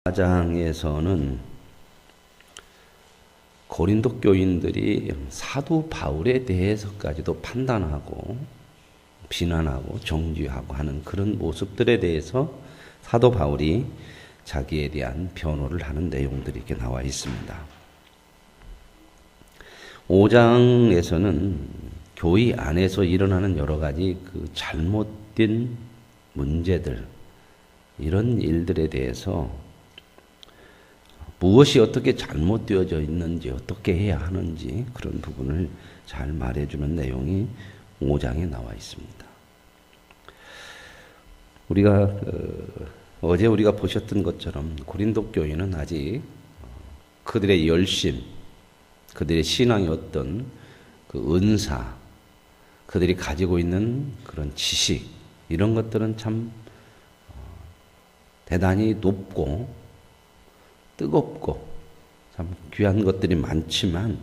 4장에서는 고린도 교인들이 사도 바울에 대해서까지도 판단하고 비난하고 정죄하고 하는 그런 모습들에 대해서 사도 바울이 자기에 대한 변호를 하는 내용들이 이렇게 나와 있습니다. 5장에서는 교회 안에서 일어나는 여러 가지 그 잘못된 문제들, 이런 일들에 대해서 무엇이 어떻게 잘못되어져 있는지, 어떻게 해야 하는지 그런 부분을 잘 말해주는 내용이 5장에 나와 있습니다. 어제 우리가 보셨던 것처럼 고린도 교회는 아직 그들의 열심, 그들의 신앙의 어떤 그 은사, 그들이 가지고 있는 그런 지식, 이런 것들은 참 대단히 높고 뜨겁고 참 귀한 것들이 많지만,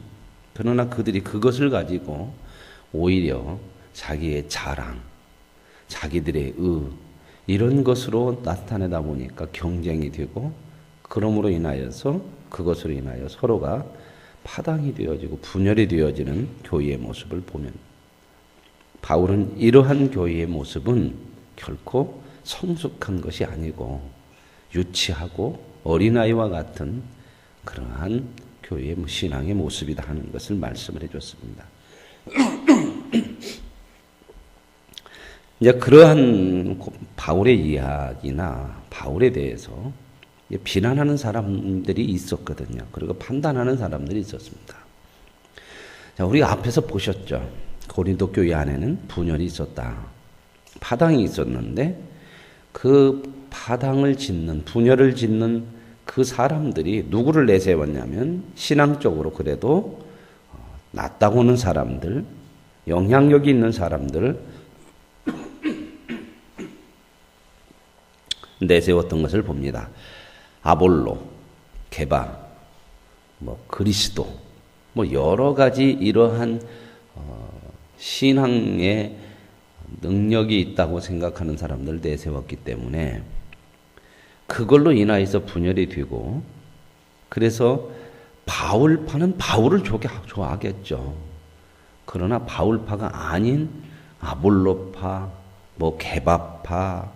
그러나 그들이 그것을 가지고 오히려 자기의 자랑, 자기들의 이런 것으로 나타내다 보니까 경쟁이 되고, 그러므로 인하여서 그것으로 인하여 서로가 파당이 되어지고 분열이 되어지는 교회의 모습을 보면, 바울은 이러한 교회의 모습은 결코 성숙한 것이 아니고 유치하고 어린아이와 같은 그러한 교회의 신앙의 모습이다 하는 것을 말씀을 해줬습니다. 이제 그러한 바울의 이야기나 바울에 대해서 비난하는 사람들이 있었거든요. 그리고 판단하는 사람들이 있었습니다. 자, 우리가 앞에서 보셨죠. 고린도 교회 안에는 분열이 있었다. 파당이 있었는데 그 파당을 짓는, 분열을 짓는 그 사람들이 누구를 내세웠냐면 신앙적으로 그래도 낫다고 하는 사람들, 영향력이 있는 사람들을 내세웠던 것을 봅니다. 아볼로, 게바, 그리스도, 여러 가지 이러한 신앙의 능력이 있다고 생각하는 사람들을 내세웠기 때문에 그걸로 인하여서 분열이 되고, 그래서 바울파는 바울을 좋아하겠죠. 그러나 바울파가 아닌 아볼로파, 게바파,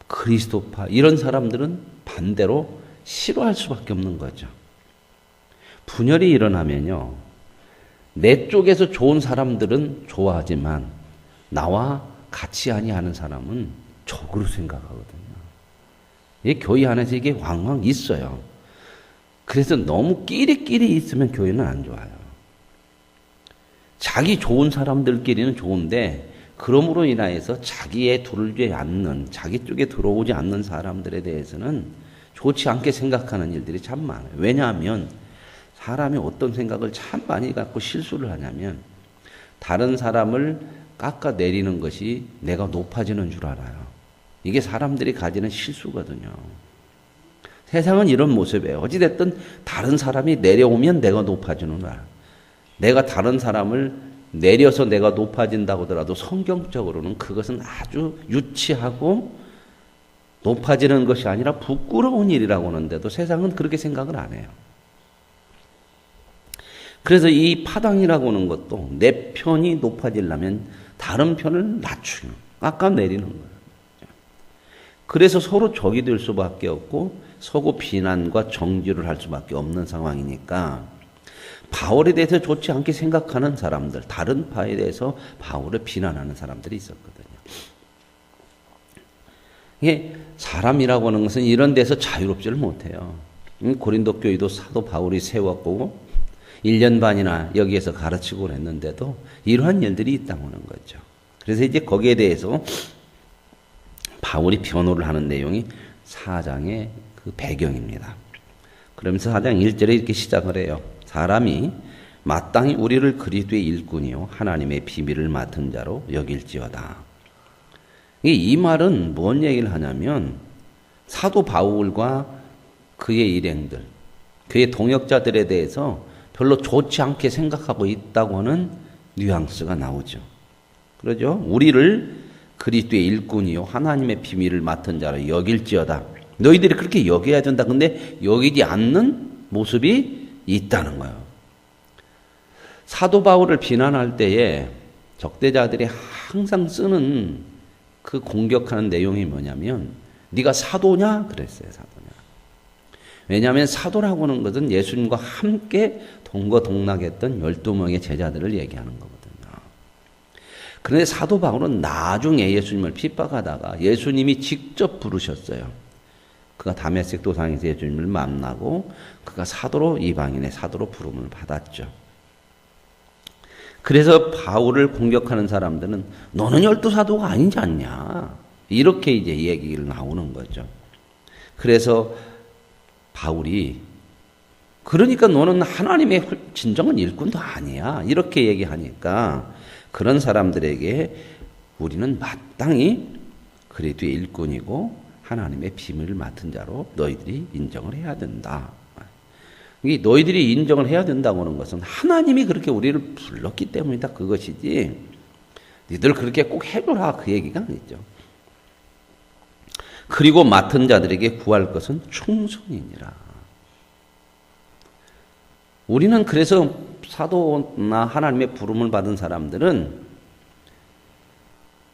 그리스도파, 이런 사람들은 반대로 싫어할 수밖에 없는 거죠. 분열이 일어나면요, 내 쪽에서 좋은 사람들은 좋아하지만 나와 같이 아니하는 사람은 적으로 생각하거든요. 이 교회 안에서 이게 왕왕 있어요. 그래서 너무 끼리끼리 있으면 교회는 안 좋아요. 자기 좋은 사람들끼리는 좋은데, 그러므로 인하여서 자기에 들어오지 않는, 자기 쪽에 들어오지 않는 사람들에 대해서는 좋지 않게 생각하는 일들이 참 많아요. 왜냐하면 사람이 어떤 생각을 참 많이 갖고 실수를 하냐면, 다른 사람을 깎아내리는 것이 내가 높아지는 줄 알아요. 이게 사람들이 가지는 실수거든요. 세상은 이런 모습이에요. 어찌됐든 다른 사람이 내려오면 내가 높아지는 거야. 내가 다른 사람을 내려서 내가 높아진다고 하더라도 성경적으로는 그것은 아주 유치하고 높아지는 것이 아니라 부끄러운 일이라고 하는데도 세상은 그렇게 생각을 안 해요. 그래서 이 파당이라고 하는 것도 내 편이 높아지려면 다른 편을 낮추는, 깎아내리는 거예요. 그래서 서로 적이 될 수밖에 없고 서로 비난과 정죄를 할 수밖에 없는 상황이니까, 바울에 대해서 좋지 않게 생각하는 사람들, 다른 파에 대해서 바울을 비난하는 사람들이 있었거든요. 이게 사람이라고 하는 것은 이런 데서 자유롭지를 못해요. 고린도 교회도 사도 바울이 세웠고 1년 반이나 여기에서 가르치고 그랬는데도 이러한 일들이 있다고 하는 거죠. 그래서 이제 거기에 대해서 바울이 변호를 하는 내용이 4장의 그 배경입니다. 그러면서 4장 1절에 이렇게 시작을 해요. 사람이 마땅히 우리를 그리스도의 일꾼이요 하나님의 비밀을 맡은 자로 여길지어다. 이 말은 뭔 얘기를 하냐면, 사도 바울과 그의 일행들, 그의 동역자들에 대해서 별로 좋지 않게 생각하고 있다고 하는 뉘앙스가 나오죠. 그러죠? 우리를 그리스도의 일꾼이요 하나님의 비밀을 맡은 자로 여길지어다. 너희들이 그렇게 여겨야 된다. 근데 여기지 않는 모습이 있다는 거예요. 사도 바울을 비난할 때에 적대자들이 항상 쓰는 그 공격하는 내용이 뭐냐면 네가 사도냐? 그랬어요. 사도냐. 왜냐하면 사도라고 하는 것은 예수님과 함께 동거동락했던 12명의 제자들을 얘기하는 거거든요. 그런데 사도 바울은 나중에 예수님을 핍박하다가 예수님이 직접 부르셨어요. 그가 다메섹 도상에서 예수님을 만나고 그가 사도로 이방인의 사도로 부름을 받았죠. 그래서 바울을 공격하는 사람들은 너는 12사도가 아니지 않냐. 이렇게 이제 얘기를 나오는 거죠. 그래서 바울이 그러니까 너는 하나님의 진정한 일꾼도 아니야. 이렇게 얘기하니까 그런 사람들에게 우리는 마땅히 그래도 일꾼이고 하나님의 비밀을 맡은 자로 너희들이 인정을 해야 된다. 너희들이 인정을 해야 된다고 하는 것은 하나님이 그렇게 우리를 불렀기 때문이다. 그것이지 너희들 그렇게 꼭 해줘라. 그 얘기가 아니죠. 그리고 맡은 자들에게 구할 것은 충성이니라. 우리는 그래서 사도나 하나님의 부름을 받은 사람들은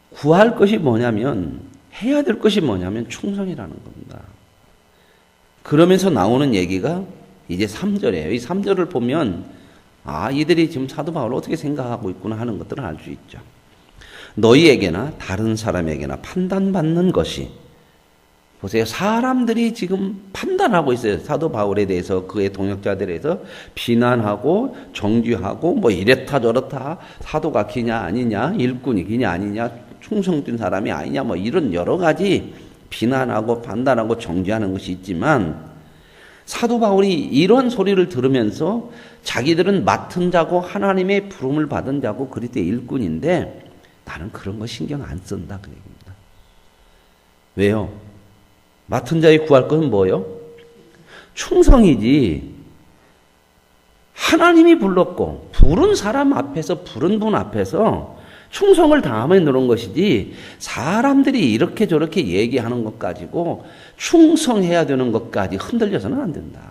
구할 것이 뭐냐면 해야 될 것이 뭐냐면 충성이라는 겁니다. 그러면서 나오는 얘기가 이제 3절이에요. 이 3절을 보면 이들이 지금 사도 바울을 어떻게 생각하고 있구나 하는 것들을 알 수 있죠. 너희에게나 다른 사람에게나 판단받는 것이 보세요. 사람들이 지금 판단하고 있어요. 사도 바울에 대해서 그의 동역자들에 대해서 비난하고 정죄하고 뭐 이랬다 저렇다 사도가 기냐 아니냐 일꾼이 기냐 아니냐 충성된 사람이 아니냐 뭐 이런 여러 가지 비난하고 판단하고 정죄하는 것이 있지만 사도 바울이 이런 소리를 들으면서 자기들은 맡은 자고 하나님의 부름을 받은 자고 그리스도의 일꾼인데 나는 그런 거 신경 안 쓴다 그 얘기입니다. 왜요? 맡은 자의 구할 것은 뭐요? 충성이지. 하나님이 불렀고 부른 사람 앞에서 부른 분 앞에서 충성을 다하면 그런 것이지 사람들이 이렇게 저렇게 얘기하는 것 가지고 충성해야 되는 것까지 흔들려서는 안 된다.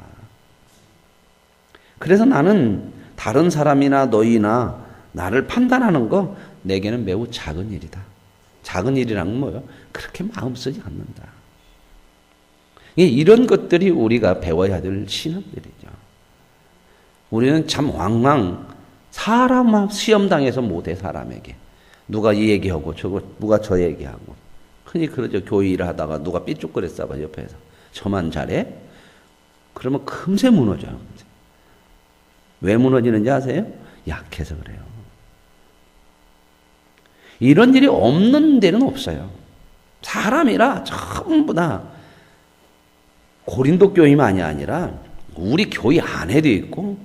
그래서 나는 다른 사람이나 너희나 나를 판단하는 거 내게는 매우 작은 일이다. 작은 일이란 건 뭐예요? 그렇게 마음 쓰지 않는다. 이런 것들이 우리가 배워야 될 신앙들이죠. 우리는 참 왕왕 사람 시험당해서 못해 사람에게. 누가 이 얘기하고 누가 저 얘기하고. 흔히 그러죠. 교회 일을 하다가 누가 삐죽거렸어 봐 옆에서. 저만 잘해? 그러면 금세 무너져요. 왜 무너지는지 아세요? 약해서 그래요. 이런 일이 없는 데는 없어요. 사람이라 전부 다 고린도 교회만이 아니라 우리 교회 안에도 있고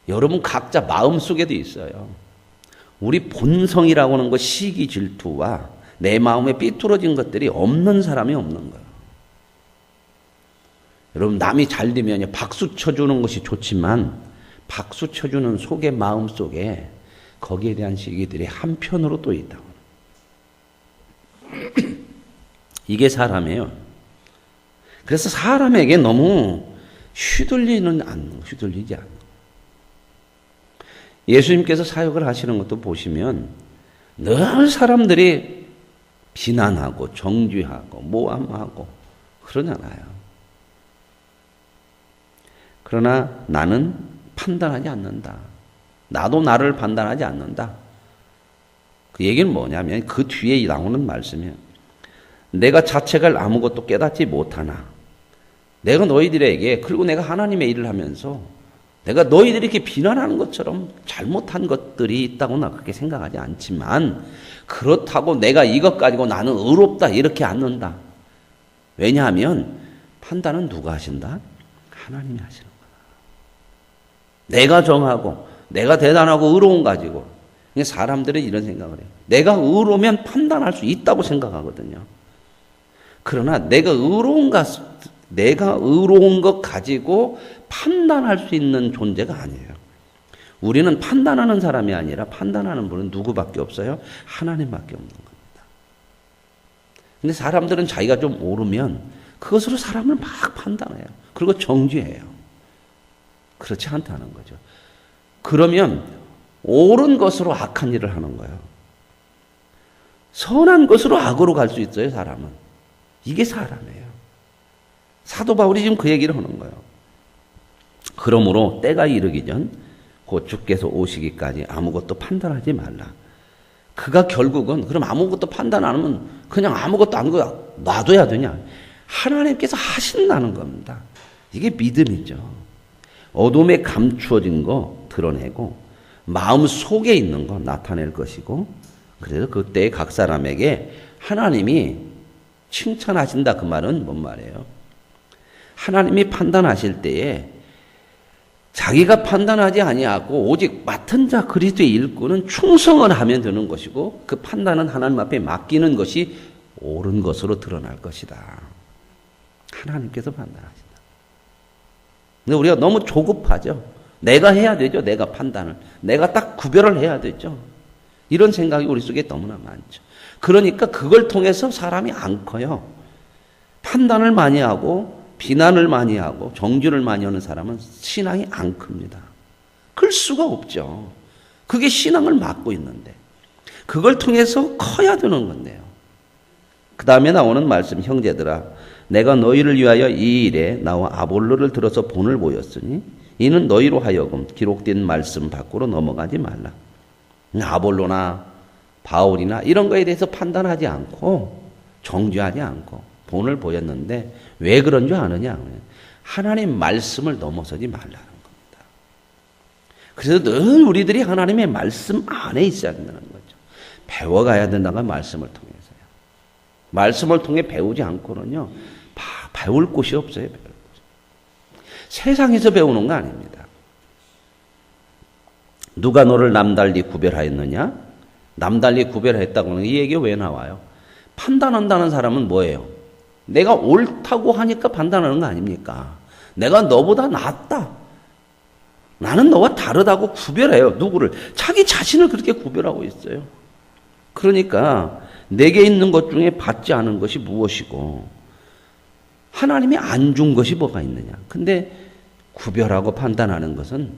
여러분 각자 마음속에도 있어요. 우리 본성이라고 하는 것 시기 질투와 내 마음에 삐뚤어진 것들이 없는 사람이 없는 거예요. 여러분 남이 잘 되면 박수 쳐주는 것이 좋지만 박수 쳐주는 속의 마음 속에 거기에 대한 시기들이 한편으로 또 있다. 이게 사람이에요. 그래서 사람에게 너무 휘둘리지 않는. 예수님께서 사역을 하시는 것도 보시면 늘 사람들이 비난하고 정죄하고 모함하고 그러잖아요. 그러나 나는 판단하지 않는다. 나도 나를 판단하지 않는다. 그 얘기는 뭐냐면 그 뒤에 나오는 말씀이에요. 내가 자책을 아무것도 깨닫지 못하나 내가 너희들에게 그리고 내가 하나님의 일을 하면서 내가 너희들이 이렇게 비난하는 것처럼 잘못한 것들이 있다고 나 그렇게 생각하지 않지만 그렇다고 내가 이것 가지고 나는 의롭다 이렇게 않는다. 왜냐하면 판단은 누가 하신다? 하나님이 하시는 거다. 내가 정하고 내가 대단하고 의로운 가지고 사람들은 이런 생각을 해요. 내가 의로우면 판단할 수 있다고 생각하거든요. 그러나 내가 의로운 것 가지고 판단할 수 있는 존재가 아니에요. 우리는 판단하는 사람이 아니라 판단하는 분은 누구밖에 없어요? 하나님밖에 없는 겁니다. 근데 사람들은 자기가 좀 옳으면 그것으로 사람을 막 판단해요. 그리고 정죄해요. 그렇지 않다는 거죠. 그러면 옳은 것으로 악한 일을 하는 거예요. 선한 것으로 악으로 갈 수 있어요, 사람은. 이게 사람이에요. 사도 바울이 지금 그 얘기를 하는 거예요. 그러므로 때가 이르기 전 곧 주께서 오시기까지 아무것도 판단하지 말라. 그가 결국은 그럼 아무것도 판단 안 하면 그냥 아무것도 안 하고 놔둬야 되냐? 하나님께서 하신다는 겁니다. 이게 믿음이죠. 어둠에 감추어진 거 드러내고 마음 속에 있는 거 나타낼 것이고, 그래서 그때 각 사람에게 하나님이 칭찬하신다. 그 말은 뭔 말이에요? 하나님이 판단하실 때에 자기가 판단하지 아니하고 오직 맡은 자 그리스도의 일꾼은 충성을 하면 되는 것이고, 그 판단은 하나님 앞에 맡기는 것이 옳은 것으로 드러날 것이다. 하나님께서 판단하신다. 근데 우리가 너무 조급하죠. 내가 해야 되죠. 내가 판단을. 내가 딱 구별을 해야 되죠. 이런 생각이 우리 속에 너무나 많죠. 그러니까 그걸 통해서 사람이 안 커요. 판단을 많이 하고 비난을 많이 하고 정죄를 많이 하는 사람은 신앙이 안 큽니다. 클 수가 없죠. 그게 신앙을 막고 있는데 그걸 통해서 커야 되는 건데요. 그 다음에 나오는 말씀, 형제들아 내가 너희를 위하여 이 일에 나와 아볼로를 들어서 본을 보였으니 이는 너희로 하여금 기록된 말씀 밖으로 넘어가지 말라. 아볼로나 바울이나 이런 거에 대해서 판단하지 않고 정죄하지 않고 본을 보였는데 왜 그런 줄 아느냐? 하나님 말씀을 넘어서지 말라는 겁니다. 그래서 늘 우리들이 하나님의 말씀 안에 있어야 된다는 거죠. 배워가야 된다는 말씀을 통해서요. 말씀을 통해 배우지 않고는요, 배울 곳이 없어요. 배울 곳이. 세상에서 배우는 거 아닙니다. 누가 너를 남달리 구별하였느냐? 남달리 구별했다고 하는 이 얘기가 왜 나와요? 판단한다는 사람은 뭐예요? 내가 옳다고 하니까 판단하는 거 아닙니까? 내가 너보다 낫다. 나는 너와 다르다고 구별해요. 누구를? 자기 자신을 그렇게 구별하고 있어요. 그러니까 내게 있는 것 중에 받지 않은 것이 무엇이고 하나님이 안 준 것이 뭐가 있느냐. 근데 구별하고 판단하는 것은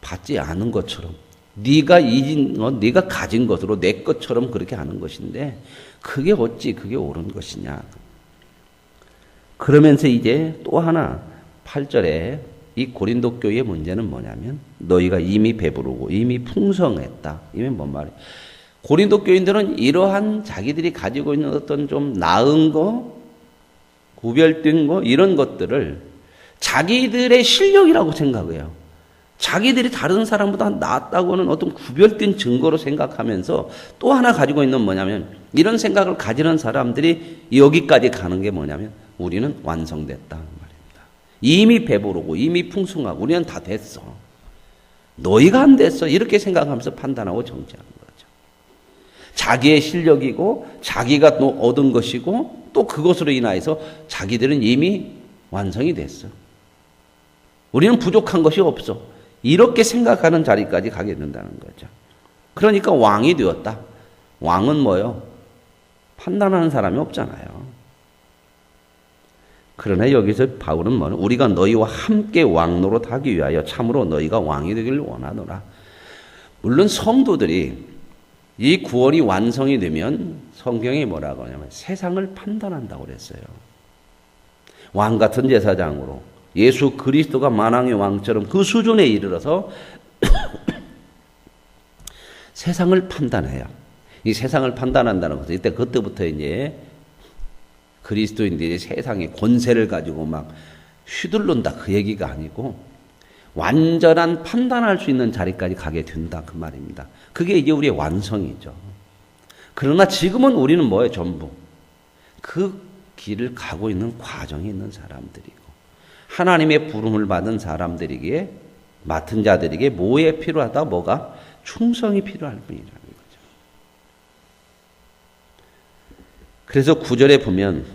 받지 않은 것처럼 네가 잊은 것, 네가 가진 것으로 내 것처럼 그렇게 하는 것인데 그게 어찌 그게 옳은 것이냐. 그러면서 이제 또 하나 8절에 이 고린도 교회의 문제는 뭐냐면 너희가 이미 배부르고 이미 풍성했다. 이게 뭔 말이에요? 고린도 교인들은 이러한 자기들이 가지고 있는 어떤 좀 나은 거, 구별된 거 이런 것들을 자기들의 실력이라고 생각해요. 자기들이 다른 사람보다 낫다고 하는 어떤 구별된 증거로 생각하면서 또 하나 가지고 있는 뭐냐면 이런 생각을 가지는 사람들이 여기까지 가는 게 뭐냐면 우리는 완성됐다 말입니다. 이미 배부르고 이미 풍성하고 우리는 다 됐어. 너희가 안 됐어. 이렇게 생각하면서 판단하고 정죄하는 거죠. 자기의 실력이고 자기가 또 얻은 것이고 또 그것으로 인하여서 자기들은 이미 완성이 됐어. 우리는 부족한 것이 없어. 이렇게 생각하는 자리까지 가게 된다는 거죠. 그러니까 왕이 되었다. 왕은 뭐요? 판단하는 사람이 없잖아요. 그러나 여기서 바울은 뭐냐? 우리가 너희와 함께 왕노릇 하기 위하여 참으로 너희가 왕이 되기를 원하노라. 물론 성도들이 이 구원이 완성이 되면 성경이 뭐라고 하냐면 세상을 판단한다고 그랬어요. 왕 같은 제사장으로 예수 그리스도가 만왕의 왕처럼 그 수준에 이르러서 세상을 판단해요. 이 세상을 판단한다는 것은 이때 그때부터 이제 그리스도인들이 세상의 권세를 가지고 막 휘둘른다 그 얘기가 아니고 완전한 판단할 수 있는 자리까지 가게 된다 그 말입니다. 그게 이제 우리의 완성이죠. 그러나 지금은 우리는 뭐예요? 전부 그 길을 가고 있는 과정에 있는 사람들이고 하나님의 부름을 받은 사람들에게 맡은 자들에게 뭐에 필요하다? 뭐가? 충성이 필요할 뿐이라는 거죠. 그래서 9절에 보면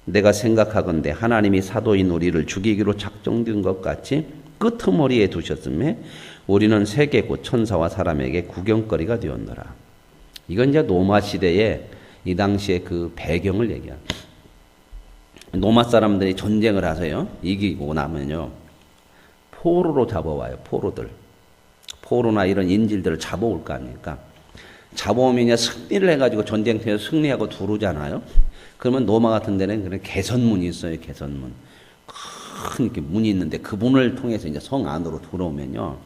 내가 생각하건대 하나님이 사도인 우리를 죽이기로 작정된 것 같이 끄트머리에 두셨음에 우리는 세계 곧 천사와 사람에게 구경거리가 되었노라. 이건 이제 로마 시대의 이 당시의 그 배경을 얘기합니다. 로마 사람들이 전쟁을 하세요. 이기고 나면요. 포로로 잡아와요. 포로들. 포로나 이런 인질들을 잡아올 거 아닙니까? 잡아오면 이제 승리를 해가지고 전쟁터에서 승리하고 들어오잖아요. 그러면 로마 같은 데는 그런 개선문이 있어요. 개선문. 큰 이렇게 문이 있는데 그 문을 통해서 이제 성 안으로 들어오면요.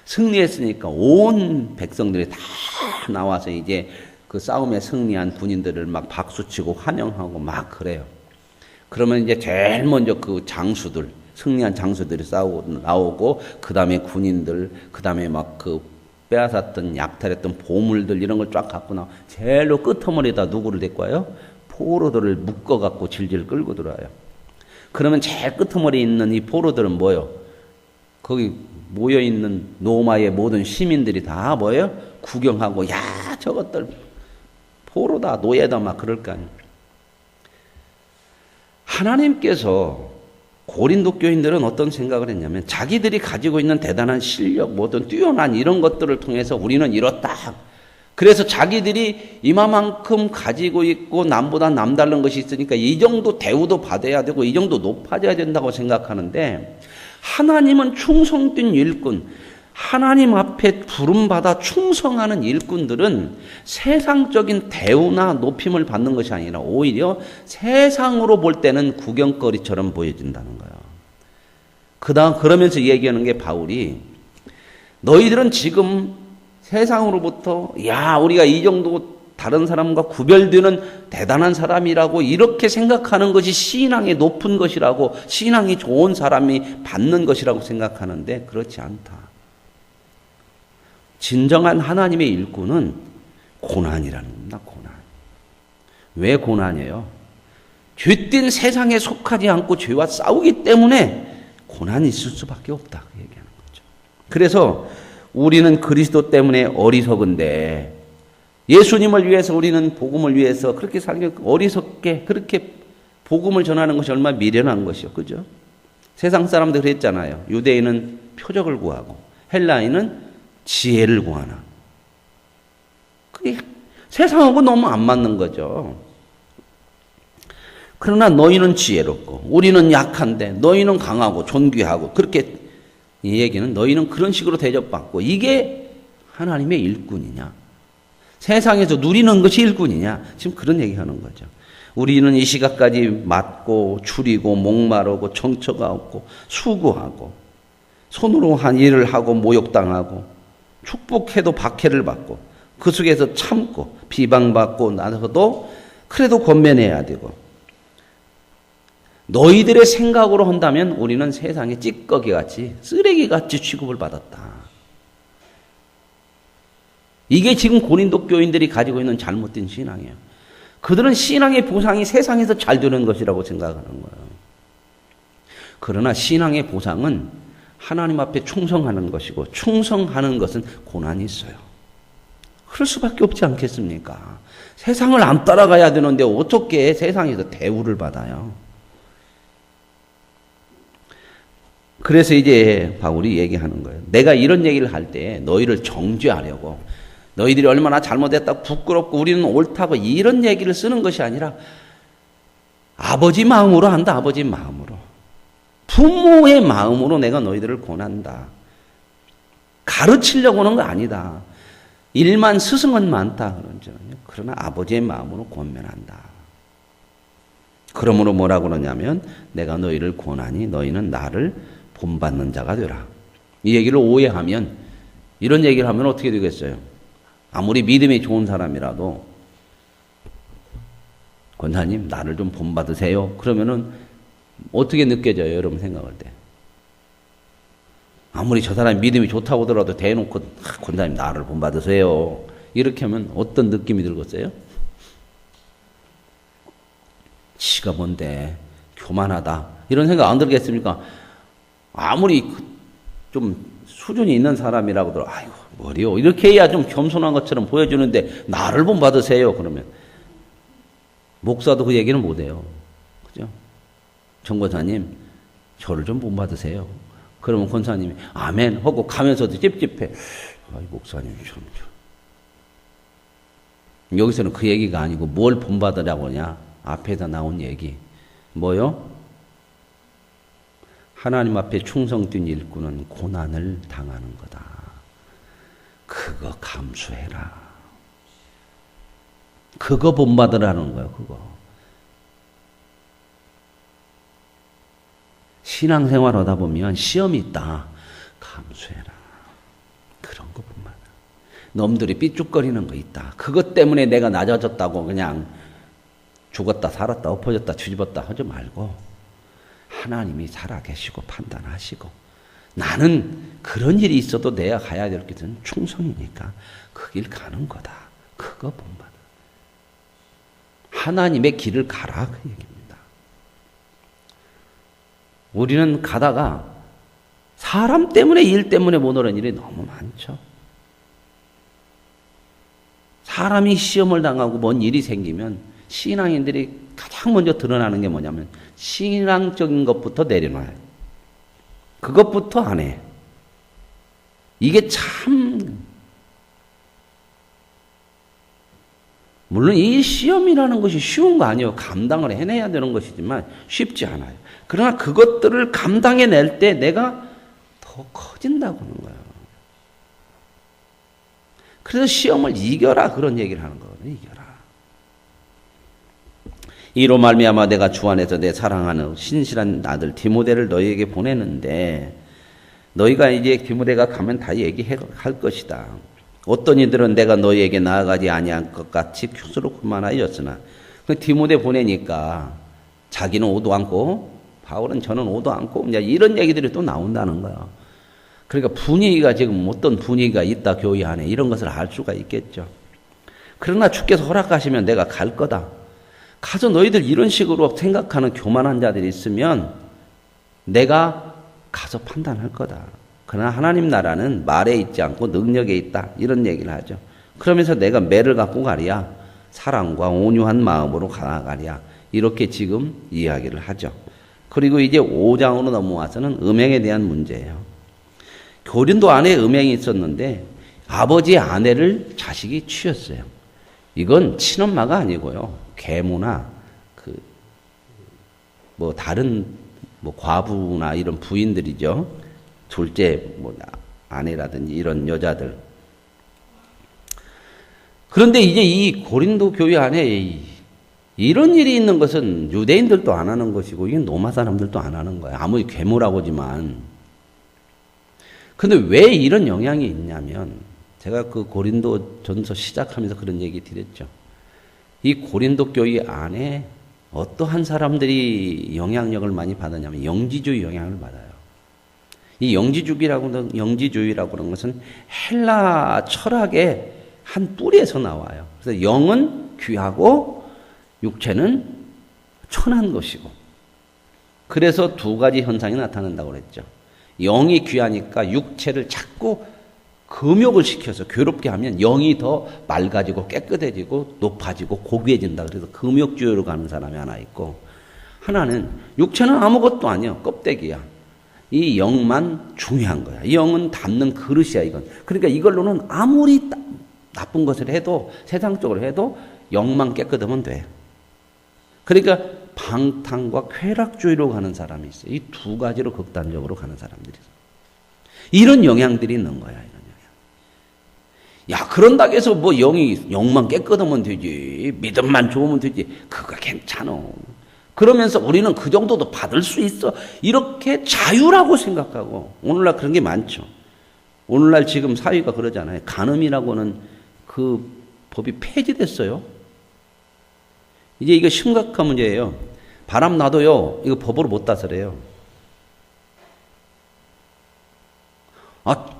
승리했으니까 온 백성들이 다 나와서 이제 그 싸움에 승리한 군인들을 막 박수치고 환영하고 막 그래요. 그러면 이제 제일 먼저 그 장수들, 승리한 장수들이 싸우고 나오고, 그 다음에 군인들, 그 다음에 막 그 빼앗았던 약탈했던 보물들 이런 걸 쫙 갖고 나와. 제일로 끄트머리에다 누구를 데리고 와요? 포로들을 묶어갖고 질질 끌고 들어와요. 그러면 제일 끄트머리에 있는 이 포로들은 뭐예요? 거기 모여있는 로마의 모든 시민들이 다 뭐예요? 구경하고, 야, 저것들 포로다, 노예다, 막 그럴 거 아니에요. 하나님께서 고린도 교인들은 어떤 생각을 했냐면 자기들이 가지고 있는 대단한 실력, 뭐든 뛰어난 이런 것들을 통해서 우리는 이렇다. 그래서 자기들이 이만큼 가지고 있고 남보다 남다른 것이 있으니까 이 정도 대우도 받아야 되고 이 정도 높아져야 된다고 생각하는데, 하나님은 충성된 일꾼, 하나님 앞에 부름받아 충성하는 일꾼들은 세상적인 대우나 높임을 받는 것이 아니라 오히려 세상으로 볼 때는 구경거리처럼 보여진다는 거예요. 그러면서 얘기하는 게 바울이, 너희들은 지금 세상으로부터 야, 우리가 이 정도 다른 사람과 구별되는 대단한 사람이라고 이렇게 생각하는 것이 신앙이 높은 것이라고, 신앙이 좋은 사람이 받는 것이라고 생각하는데 그렇지 않다. 진정한 하나님의 일꾼은 고난이라는 겁니다. 고난. 왜 고난이에요? 죄된 세상에 속하지 않고 죄와 싸우기 때문에 고난이 있을 수밖에 없다. 그 얘기하는 거죠. 그래서 우리는 그리스도 때문에 어리석은데, 예수님을 위해서, 우리는 복음을 위해서 그렇게 살기 어리석게 그렇게 복음을 전하는 것이 얼마나 미련한 것이요. 그죠? 세상 사람들 그랬잖아요. 유대인은 표적을 구하고 헬라인은 지혜를 구하나. 그게 세상하고 너무 안 맞는 거죠. 그러나 너희는 지혜롭고 우리는 약한데 너희는 강하고 존귀하고, 그렇게 이 얘기는 너희는 그런 식으로 대접받고, 이게 하나님의 일꾼이냐? 세상에서 누리는 것이 일꾼이냐? 지금 그런 얘기하는 거죠. 우리는 이 시각까지 맞고 추리고 목마르고 정처가 없고 수고하고 손으로 한 일을 하고 모욕당하고 축복해도 박해를 받고 그 속에서 참고 비방받고 나서도 그래도 권면해야 되고, 너희들의 생각으로 한다면 우리는 세상에 찌꺼기같이 쓰레기같이 취급을 받았다. 이게 지금 고린도 교인들이 가지고 있는 잘못된 신앙이에요. 그들은 신앙의 보상이 세상에서 잘 되는 것이라고 생각하는 거예요. 그러나 신앙의 보상은 하나님 앞에 충성하는 것이고, 충성하는 것은 고난이 있어요. 그럴 수밖에 없지 않겠습니까? 세상을 안 따라가야 되는데 어떻게 세상에서 대우를 받아요? 그래서 이제 바울이 얘기하는 거예요. 내가 이런 얘기를 할 때 너희를 정죄하려고, 너희들이 얼마나 잘못했다고 부끄럽고 우리는 옳다고 이런 얘기를 쓰는 것이 아니라 아버지 마음으로 한다. 아버지 마음으로. 부모의 마음으로 내가 너희들을 권한다. 가르치려고 하는 거 아니다. 일만 스승은 많다. 그러나 아버지의 마음으로 권면한다. 그러므로 뭐라고 그러냐면, 내가 너희를 권하니 너희는 나를 본받는 자가 되라. 이 얘기를 오해하면, 이런 얘기를 하면 어떻게 되겠어요? 아무리 믿음이 좋은 사람이라도, 권사님 나를 좀 본받으세요. 그러면은 어떻게 느껴져요? 여러분 생각할 때. 아무리 저 사람이 믿음이 좋다고 하더라도 대놓고 권사님 나를 본받으세요. 이렇게 하면 어떤 느낌이 들겠어요? 지가 뭔데 교만하다 이런 생각 안 들겠습니까? 아무리 좀 수준이 있는 사람이라고 하더라도 아이고 뭐리요 이렇게 해야 좀 겸손한 것처럼 보여주는데 나를 본받으세요. 그러면 목사도 그 얘기는 못해요. 그죠? 정 권사님 저를 좀 본받으세요. 그러면 권사님이 아멘 하고 가면서도 찝찝해. 아이 목사님 좀. 여기서는 그 얘기가 아니고 뭘 본받으라고 하냐. 앞에다 나온 얘기. 뭐요? 하나님 앞에 충성된 일꾼은 고난을 당하는 거다. 그거 감수해라. 그거 본받으라는 거예요. 그거. 신앙생활 하다 보면 시험이 있다. 감수해라. 그런 거 본받아. 놈들이 삐죽거리는 거 있다. 그것 때문에 내가 낮아졌다고 그냥 죽었다 살았다 엎어졌다 뒤집었다 하지 말고 하나님이 살아계시고 판단하시고 나는 그런 일이 있어도 내가 가야 될 길은 충성이니까 그 길 가는 거다. 그거 본받아. 하나님의 길을 가라 그 얘기입니다. 우리는 가다가 사람 때문에 일 때문에 못 오는 일이 너무 많죠. 사람이 시험을 당하고 뭔 일이 생기면 신앙인들이 가장 먼저 드러나는 게 뭐냐면 신앙적인 것부터 내려놔요. 그것부터 안 해. 이게 참 물론 이 시험이라는 것이 쉬운 거 아니에요. 감당을 해내야 되는 것이지만 쉽지 않아요. 그러나 그것들을 감당해낼 때 내가 더 커진다고 하는 거예요. 그래서 시험을 이겨라 그런 얘기를 하는 거거든요. 이겨라. 이로 말미암아 내가 주 안에서 내 사랑하는 신실한 아들 디모데를 너희에게 보내는데 너희가 이제 디모데가 가면 다 얘기할 것이다. 어떤 이들은 내가 너희에게 나아가지 아니한 것 같이 큐스로 그만하였으나 디모데 보내니까 자기는 오도 않고 바울은 저는 오도 않고 이제 이런 얘기들이 또 나온다는 거야. 그러니까 분위기가 지금 어떤 분위기가 있다 교회 안에 이런 것을 알 수가 있겠죠. 그러나 주께서 허락하시면 내가 갈 거다. 가서 너희들 이런 식으로 생각하는 교만한 자들이 있으면 내가 가서 판단할 거다. 그러나 하나님 나라는 말에 있지 않고 능력에 있다. 이런 얘기를 하죠. 그러면서 내가 매를 갖고 가랴. 사랑과 온유한 마음으로 가나가랴. 이렇게 지금 이야기를 하죠. 그리고 이제 5장으로 넘어와서는 음행에 대한 문제예요. 고린도 안에 음행이 있었는데 아버지의 아내를 자식이 취했어요. 이건 친엄마가 아니고요. 계모나 다른 과부나 이런 부인들이죠. 둘째 아내라든지 이런 여자들. 그런데 이제 이 고린도 교회 안에 이런 일이 있는 것은 유대인들도 안 하는 것이고 이게 로마 사람들도 안 하는 거예요. 아무리 괴물라고 하지만. 근데 왜 이런 영향이 있냐면 제가 그 고린도 전서 시작하면서 그런 얘기 드렸죠. 이 고린도 교회 안에 어떠한 사람들이 영향력을 많이 받았냐면 영지주의 영향을 받아요. 이 영지주의라고 하는 것은 헬라 철학의 한 뿌리에서 나와요. 그래서 영은 귀하고 육체는 천한 것이고 그래서 두 가지 현상이 나타난다고 그랬죠. 영이 귀하니까 육체를 자꾸 금욕을 시켜서 괴롭게 하면 영이 더 맑아지고 깨끗해지고 높아지고 고귀해진다. 그래서 금욕주의로 가는 사람이 하나 있고 하나는 육체는 아무것도 아니야. 껍데기야. 이 영만 중요한 거야. 이 영은 담는 그릇이야 이건. 그러니까 이걸로는 아무리 나쁜 것을 해도 세상적으로 해도 영만 깨끗하면 돼. 그러니까 방탕과 쾌락주의로 가는 사람이 있어요. 이 두 가지로 극단적으로 가는 사람들이 있어요. 이런 영향들이 있는 거야. 이런 영향. 야 그런다고 해서 영만 깨끗하면 되지. 믿음만 좋으면 되지. 그거 괜찮아. 그러면서 우리는 그 정도도 받을 수 있어. 이렇게 자유라고 생각하고 오늘날 그런 게 많죠. 오늘날 지금 사회가 그러잖아요. 간음이라고는 그 법이 폐지됐어요. 이제 이거 심각한 문제예요. 바람 놔도요. 이거 법으로 못 다스려요.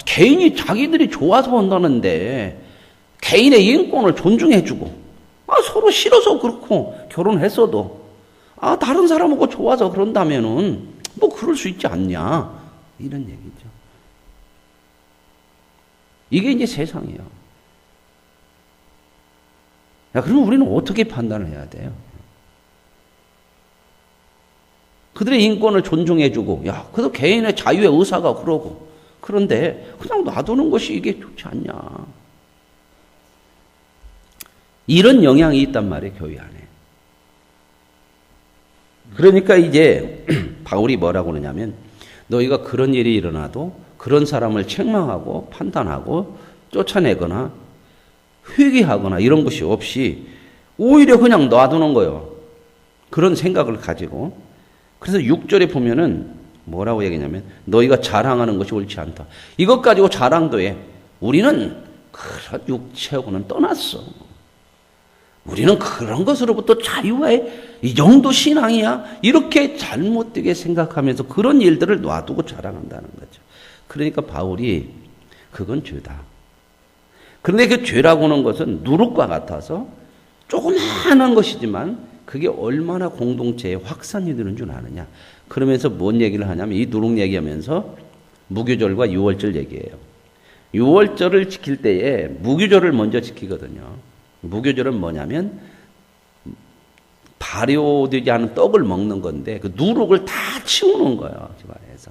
개인이 자기들이 좋아서 한다는데 개인의 인권을 존중해주고 서로 싫어서 그렇고 결혼했어도 다른 사람하고 좋아서 그런다면은 그럴 수 있지 않냐 이런 얘기죠. 이게 이제 세상이에요. 그러면 우리는 어떻게 판단을 해야 돼요? 그들의 인권을 존중해주고 그래도 개인의 자유의 의사가 그러고 그런데 그냥 놔두는 것이 이게 좋지 않냐. 이런 영향이 있단 말이에요. 교회 안에. 그러니까 이제 바울이 뭐라고 그러냐면 너희가 그런 일이 일어나도 그런 사람을 책망하고 판단하고 쫓아내거나 회개하거나 이런 것이 없이 오히려 그냥 놔두는 거예요. 그런 생각을 가지고. 그래서 6절에 보면은 뭐라고 얘기냐면 너희가 자랑하는 것이 옳지 않다. 이것 가지고 자랑도 해. 우리는 그런 육체하고는 떠났어. 우리는 그런 것으로부터 자유해. 이 정도 신앙이야. 이렇게 잘못되게 생각하면서 그런 일들을 놔두고 자랑한다는 거죠. 그러니까 바울이 그건 죄다. 그런데 그 죄라고 하는 것은 누룩과 같아서 조그마한 것이지만 그게 얼마나 공동체에 확산이 되는 줄 아느냐. 그러면서 뭔 얘기를 하냐면 이 누룩 얘기하면서 무교절과 유월절 얘기해요. 유월절을 지킬 때에 무교절을 먼저 지키거든요. 무교절은 뭐냐면 발효되지 않은 떡을 먹는 건데 그 누룩을 다 치우는 거예요. 집안에서.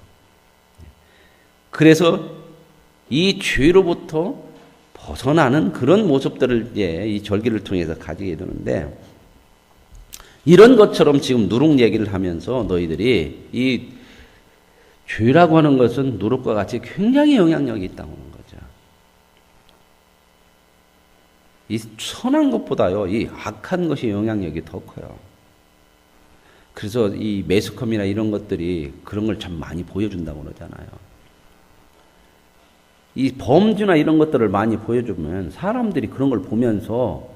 그래서 이 죄로부터 벗어나는 그런 모습들을 이제 이 절기를 통해서 가지게 되는데 이런 것처럼 지금 누룩 얘기를 하면서 너희들이 이 죄라고 하는 것은 누룩과 같이 굉장히 영향력이 있다고 하는 거죠. 이 선한 것보다요, 이 악한 것이 영향력이 더 커요. 그래서 이 매스컴이나 이런 것들이 그런 걸 참 많이 보여준다고 그러잖아요. 이 범죄나 이런 것들을 많이 보여주면 사람들이 그런 걸 보면서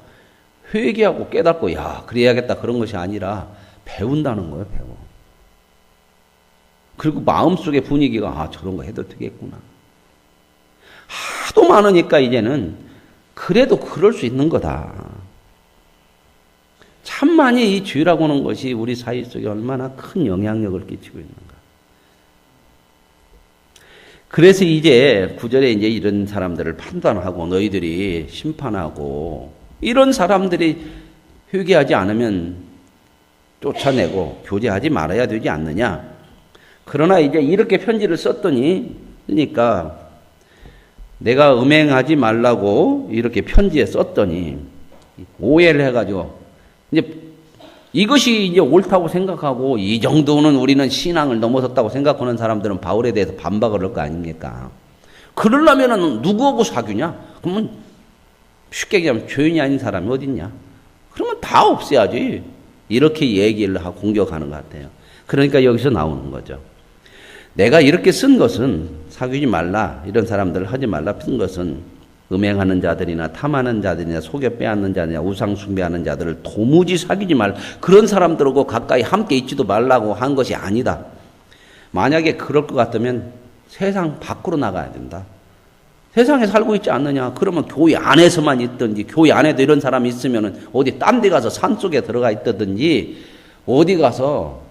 회개하고 깨닫고 야 그래야겠다 그런 것이 아니라 배운다는 거예요. 배워. 그리고 마음속의 분위기가 아 저런 거 해도 되겠구나. 하도 많으니까 이제는 그래도 그럴 수 있는 거다. 참 많이 이 죄라고 하는 것이 우리 사회 속에 얼마나 큰 영향력을 끼치고 있는가. 그래서 이제 9절에 이제 이런 사람들을 판단하고 너희들이 심판하고 이런 사람들이 회개하지 않으면 쫓아내고 교제하지 말아야 되지 않느냐. 그러나 이제 이렇게 편지를 썼더니 그러니까 내가 음행하지 말라고 이렇게 편지에 썼더니 오해를 해가지고 이제 이것이 이제 옳다고 생각하고 이 정도는 우리는 신앙을 넘어섰다고 생각하는 사람들은 바울에 대해서 반박을 할 거 아닙니까? 그러려면은 누구하고 사귀냐? 그러면 쉽게 얘기하면 죄인이 아닌 사람이 어딨냐? 그러면 다 없애야지. 이렇게 얘기를 하고 공격하는 것 같아요. 그러니까 여기서 나오는 거죠. 내가 이렇게 쓴 것은 사귀지 말라, 이런 사람들을 하지 말라 쓴 것은 음행하는 자들이나 탐하는 자들이나 속여 빼앗는 자들이나 우상 숭배하는 자들을 도무지 사귀지 말라. 그런 사람들하고 가까이 함께 있지도 말라고 한 것이 아니다. 만약에 그럴 것 같으면 세상 밖으로 나가야 된다. 세상에 살고 있지 않느냐? 그러면 교회 안에서만 있든지 교회 안에도 이런 사람이 있으면 어디 딴 데 가서 산속에 들어가 있다든지 어디 가서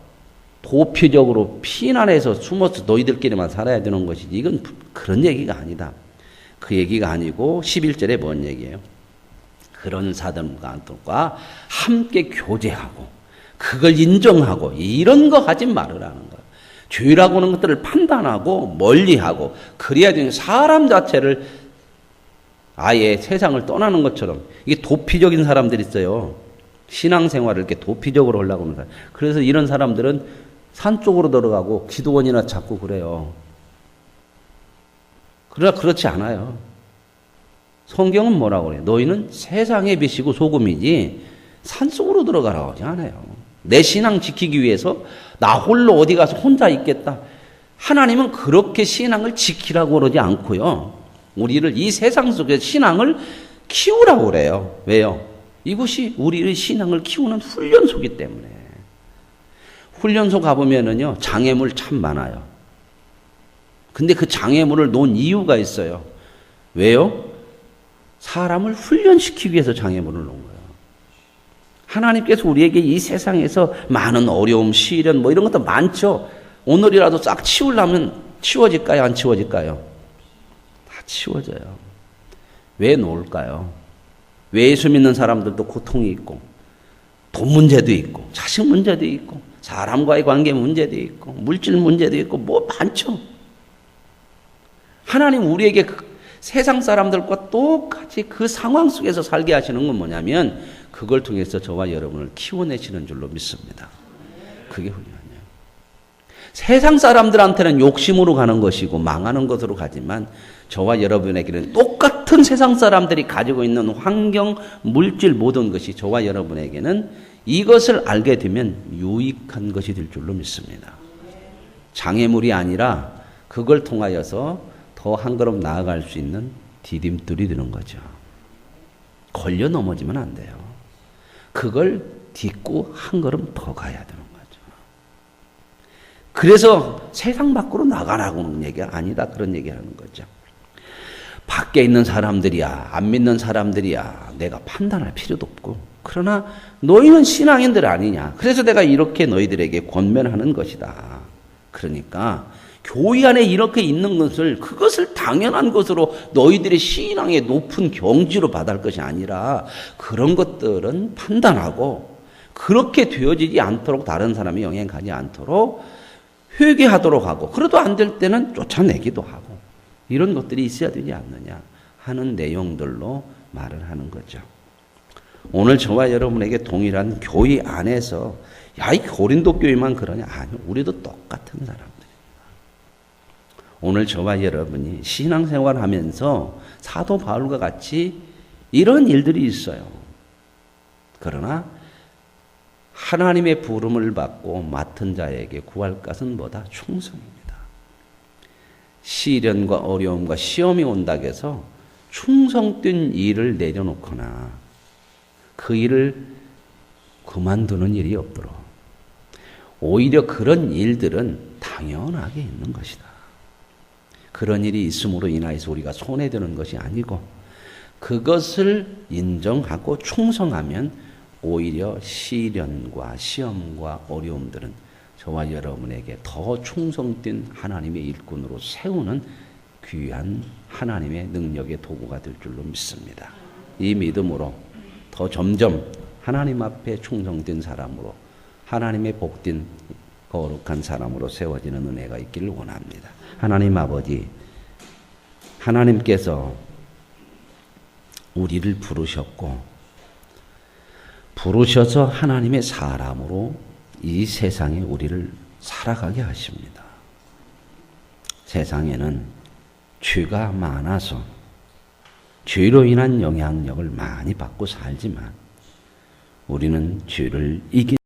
도피적으로 피난해서 숨어서 너희들끼리만 살아야 되는 것이지 이건 그런 얘기가 아니다. 그 얘기가 아니고 11절에 뭔 얘기예요? 그런 사람들과 함께 교제하고 그걸 인정하고 이런 거 하지 말으라는 거예요. 죄라고 하는 것들을 판단하고 멀리하고 그래야 되는 사람 자체를 아예 세상을 떠나는 것처럼 이게 도피적인 사람들이 있어요. 신앙생활을 이렇게 도피적으로 하려고 하는 사람. 그래서 이런 사람들은 산 쪽으로 들어가고 기도원이나 찾고 그래요. 그러나 그렇지 않아요. 성경은 뭐라고 그래요? 너희는 세상의 빛이고 소금이지 산속으로 들어가라고 하지 않아요. 내 신앙 지키기 위해서 나 홀로 어디 가서 혼자 있겠다. 하나님은 그렇게 신앙을 지키라고 그러지 않고요. 우리를 이 세상 속에 신앙을 키우라고 그래요. 왜요? 이것이 우리의 신앙을 키우는 훈련소이기 때문에. 훈련소 가보면은요, 장애물 참 많아요. 근데 그 장애물을 놓은 이유가 있어요. 왜요? 사람을 훈련시키기 위해서 장애물을 놓은 거예요. 하나님께서 우리에게 이 세상에서 많은 어려움, 시련 뭐 이런 것도 많죠. 오늘이라도 싹 치우려면 치워질까요? 안 치워질까요? 다 치워져요. 왜 놓을까요? 왜 예수 믿는 사람들도 고통이 있고 돈 문제도 있고 자식 문제도 있고 사람과의 관계 문제도 있고 물질 문제도 있고 뭐 많죠. 하나님 우리에게 세상 사람들과 똑같이 그 상황 속에서 살게 하시는 건 뭐냐면 그걸 통해서 저와 여러분을 키워내시는 줄로 믿습니다. 그게 훈련이에요. 세상 사람들한테는 욕심으로 가는 것이고 망하는 것으로 가지만 저와 여러분에게는 똑같은 세상 사람들이 가지고 있는 환경, 물질 모든 것이 저와 여러분에게는 이것을 알게 되면 유익한 것이 될 줄로 믿습니다. 장애물이 아니라 그걸 통하여서 더 한 걸음 나아갈 수 있는 디딤돌이 되는 거죠. 걸려 넘어지면 안 돼요. 그걸 딛고 한 걸음 더 가야 되는 거죠. 그래서 세상 밖으로 나가라고는 얘기가 아니다. 그런 얘기하는 거죠. 밖에 있는 사람들이야, 안 믿는 사람들이야, 내가 판단할 필요도 없고. 그러나 너희는 신앙인들 아니냐. 그래서 내가 이렇게 너희들에게 권면하는 것이다. 그러니까 교회 안에 이렇게 있는 것을 그것을 당연한 것으로 너희들의 신앙의 높은 경지로 받을 것이 아니라 그런 것들은 판단하고 그렇게 되어지지 않도록 다른 사람이 영향 가지 않도록 회개하도록 하고 그래도 안 될 때는 쫓아내기도 하고 이런 것들이 있어야 되지 않느냐 하는 내용들로 말을 하는 거죠. 오늘 저와 여러분에게 동일한 교회 안에서 야, 이 고린도 교회만 그러냐? 아니요. 우리도 똑같은 사람들입니다. 오늘 저와 여러분이 신앙생활 하면서 사도 바울과 같이 이런 일들이 있어요. 그러나 하나님의 부름을 받고 맡은 자에게 구할 것은 뭐다? 충성입니다. 시련과 어려움과 시험이 온다고 해서 충성된 일을 내려놓거나 그 일을 그만두는 일이 없도록 오히려 그런 일들은 당연하게 있는 것이다. 그런 일이 있음으로 인하여서 우리가 손해되는 것이 아니고 그것을 인정하고 충성하면 오히려 시련과 시험과 어려움들은 저와 여러분에게 더 충성된 하나님의 일꾼으로 세우는 귀한 하나님의 능력의 도구가 될 줄로 믿습니다. 이 믿음으로 더 점점 하나님 앞에 충성된 사람으로 하나님의 복된 거룩한 사람으로 세워지는 은혜가 있기를 원합니다. 하나님 아버지, 하나님께서 우리를 부르셔서 하나님의 사람으로 이 세상에 우리를 살아가게 하십니다. 세상에는 죄가 많아서 죄로 인한 영향력을 많이 받고 살지만 우리는 죄를 이긴